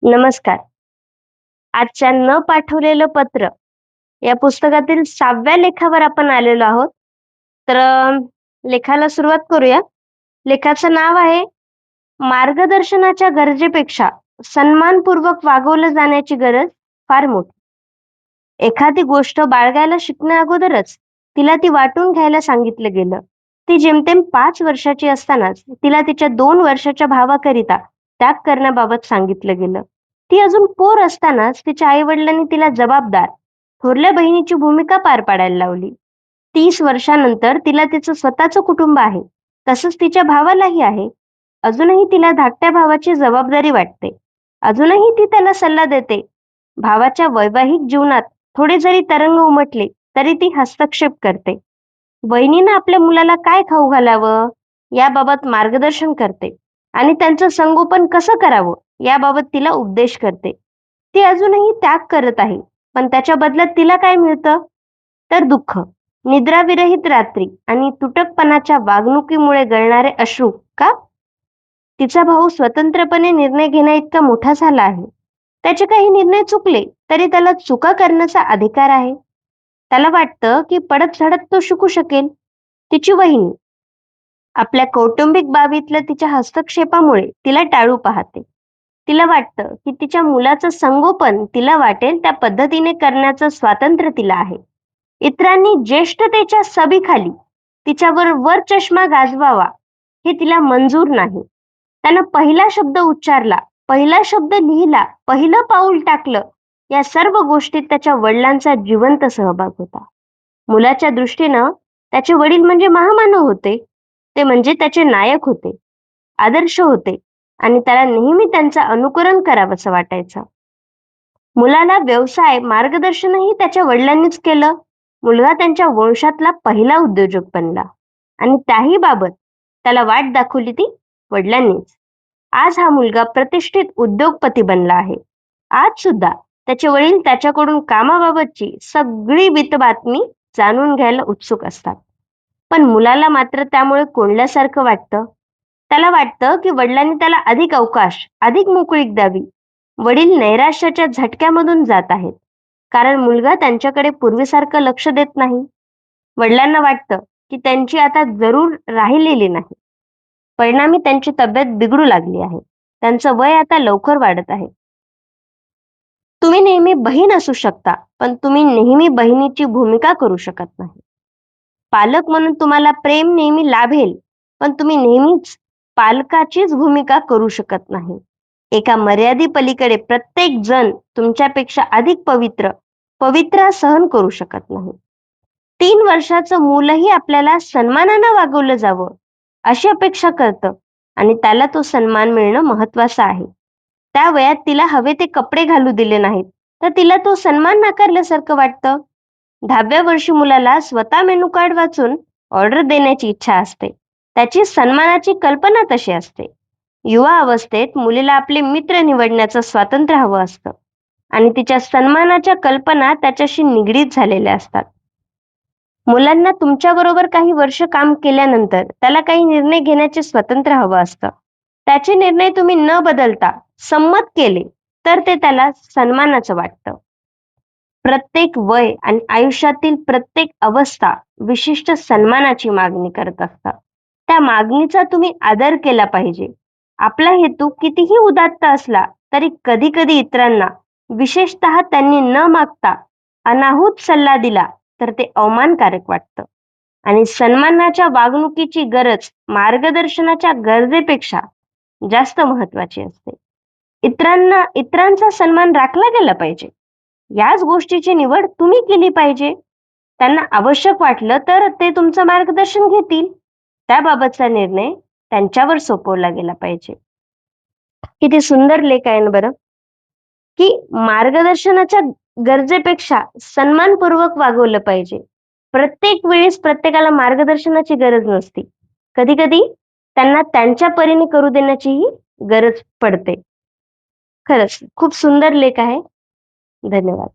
नमस्कार. आजच्या न पाठवलेलं पत्र या पुस्तकातील 6व्या लेखावर आपण आलेलो आहोत. तर लेखाला सुरुवात करूया. लेखाचं नाव आहे मार्गदर्शनाच्या गरजेपेक्षा सन्मानपूर्वक वागवलं जाण्याची गरज फार मोठी. एखादी गोष्ट बाळगायला शिकण्याअगोदरच तिला ती वाटून घ्यायला सांगितलं गेलं. ती जेमतेम 5 वर्षाची असतानाच तिला तिच्या 2 वर्षाच्या भावाकरिता त्याग करण्याबाबत सांगितलं गेलं. ती अजून पोर असतानाच तिच्या आई-वडिलांनी तिला जबाबदार, थोरल्या बहिणीची भूमिका पार पाडायला लावली. 30 वर्षानंतर तिला तिचं स्वतःचं कुटुंब आहे. तसंच तिच्या भावालाही आहे. अजूनही तिला धाकट्या भावाची जबाबदारी वाटते. अजूनही ती त्याला सल्ला देते. भावाच्या वैवाहिक जीवनात थोडे जरी तरंग उमटले तरी ती हस्तक्षेप करते. वहिनीनं आपल्या मुलाला काय खाऊ घालावं याबाबत मार्गदर्शन करते आणि त्यांचं संगोपन कसं करावं याबाबत तिला उपदेश करते. ती अजूनही त्याग करत आहे, पण त्याच्या बदल्यात तिला काय मिळतं? तर दुःख, निद्राविरहित रात्री आणि तुटकपणाच्या वागणुकीमुळे गळणारे अश्रू. का? तिचा भाऊ स्वतंत्रपणे निर्णय घेण्याइतका मोठा झाला आहे. त्याचे काही निर्णय चुकले तरी त्याला चुका करण्याचा अधिकार आहे. त्याला वाटतं की पडत झडत तो शिकू शकेल. तिची वहिनी आपल्या कौटुंबिक बाबीतल्या तिच्या हस्तक्षेपामुळे तिला टाळू पाहते. तिला वाटतं की तिच्या मुलाचं संगोपन तिला वाटेल त्या पद्धतीने करण्याचं स्वातंत्र्य तिला आहे. इतरांनी ज्येष्ठतेच्या सबीखाली तिच्यावर वर चष्मा गाजवावा हे तिला मंजूर नाही. त्यानं पहिला शब्द उच्चारला, पहिला शब्द लिहिला, पहिलं पाऊल टाकलं, या सर्व गोष्टीत त्याच्या वडिलांचा जिवंत सहभाग होता. मुलाच्या दृष्टीनं त्याचे वडील म्हणजे महामानव होते. ते म्हणजे त्याचे नायक होते, आदर्श होते आणि त्याला नेहमी त्यांचं अनुकरण करावंसं वाटायचं. मुलाला व्यवसाय मार्गदर्शनही त्याच्या वडिलांनीच केलं. मुलगा त्यांच्या वंशातला पहिला उद्योजक बनला आणि त्याही बाबत त्याला वाट दाखवली ती वडिलांनीच. आज हा मुलगा प्रतिष्ठित उद्योगपती बनला आहे. आज सुद्धा त्याचे वडील त्याच्याकडून कामाबाबतची सगळी बातमी जाणून घ्यायला उत्सुक असतात. पण मुलाला मात्र त्यामुळे कोंडल्यासारखं वाटतं. त्याला वाटतं की वडिलांनी त्याला अधिक अवकाश, अधिक मोकळीक द्यावी. वडील नैराश्याच्या झटक्यामधून जात आहेत, कारण मुलगा त्यांच्याकडे पूर्वीसारखं लक्ष देत नाही. वडिलांना वाटतं की त्यांची आता जरूर राहिलेली नाही. परिणामी त्यांची तब्येत बिघडू लागली आहे. त्यांचं वय आता लवकर वाढत आहे. तुम्ही नेहमी बहीण असू शकता, पण तुम्ही नेहमी बहिणीची भूमिका करू शकत नाही. पालक म्हणून तुम्हाला प्रेम नेहमी लाभेल, पण तुम्ही नेहमीच पालकाचीच भूमिका करू शकत नाही. एका मर्यादेपलीकडे प्रत्येक जण तुमच्यापेक्षा अधिक पवित्र सहन करू शकत नाही. 3 वर्षाचं मूलही आपल्याला सन्मानानं वागवलं जावं अशी अपेक्षा करतं आणि त्याला तो सन्मान मिळणं महत्वाचं आहे. त्या वयात तिला हवे ते कपडे घालू दिले नाहीत तर तिला तो सन्मान नाकारल्यासारखं वाटतं. 10व्या वर्षी मुलाला स्वतः मेनू कार्ड वाचून ऑर्डर देण्याची इच्छा असते. त्याची सन्मानाची कल्पना तशी असते. युवा अवस्थेत मुलीला आपले मित्र निवडण्याचं स्वातंत्र्य हवं असतं आणि तिच्या सन्मानाच्या कल्पना त्याच्याशी निगडीत झालेल्या असतात. मुलांना तुमच्याबरोबर काही वर्ष काम केल्यानंतर त्याला काही निर्णय घेण्याचे स्वातंत्र्य हवं असतं. त्याचे निर्णय तुम्ही न बदलता संमत केले तर ते त्याला सन्मानाचं वाटतं. प्रत्येक वय आणि आयुष्यातील प्रत्येक अवस्था विशिष्ट सन्मानाची मागणी करत असतात. त्या मागणीचा तुम्ही आदर केला पाहिजे. आपला हेतू कितीही उदात्त असला तरी कधी कधी इतरांना, विशेषतः त्यांनी न मागता अनाहूत सल्ला दिला तर ते अवमानकारक वाटतं आणि सन्मानाच्या वागणुकीची गरज मार्गदर्शनाच्या गरजेपेक्षा जास्त महत्वाची असते. इतरांचा सन्मान राखला गेला पाहिजे. याच गोष्टीची निवड तुम्ही केली पाहिजे. त्यांना आवश्यक वाटलं तर ते तुमचं मार्गदर्शन घेतील. त्याबाबतचा निर्णय त्यांच्यावर सोपवला गेला पाहिजे. किती सुंदर लेख आहे ना बरं, की मार्गदर्शनाच्या गरजेपेक्षा सन्मानपूर्वक वागवलं पाहिजे. प्रत्येक वेळेस प्रत्येकाला मार्गदर्शनाची गरज नसते. कधी कधी त्यांना त्यांच्या परीने करू देण्याचीही गरज पडते. खरंच खूप सुंदर लेख आहे. धन्यवाद.